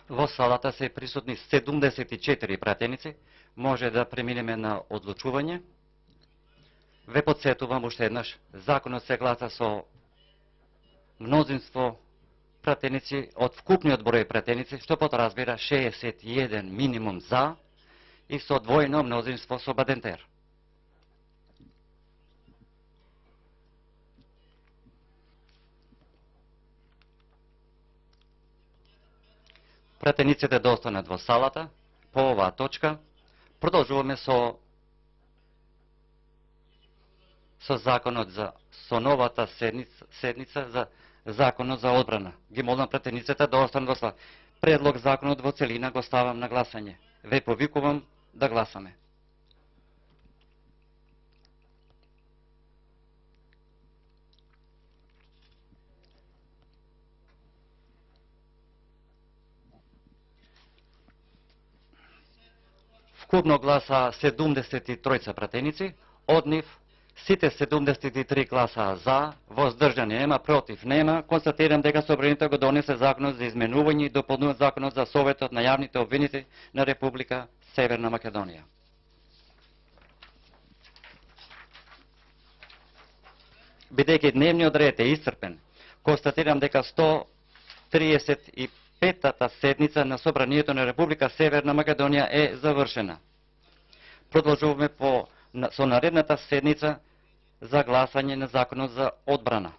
Во салата се присутни 74 пратеници. Може да преминеме на одлучување. Ве подсетувам уште еднаш, законот се гласа со мнозинство пратеници од вкупниот број пратеници, што подразбира 61 минимум за и со двојно мнозинство со бадентер. Пратениците да останат во салата по оваа точка. Продолжуваме со законот со новата седница за законот за одбрана. Ги молам пратениците да останат во салата. Предлог законот во целина го ставам на гласање. Ве повикувам да гласаме. Вкупно гласа 73 пратеници, од нив сите 73 гласа за, воздржани нема, против нема. Констатирам дека Собранието го донесе законот за изменување и дополнување законот за Советот на јавните обвинители на Република Северна Македонија. Бидејќи дневниот ред е исцрпен, констатирам дека 135-та седница на Собранието на Република Северна Македонија е завршена. Продолжуваме со наредната седница за гласање на законот за одбрана.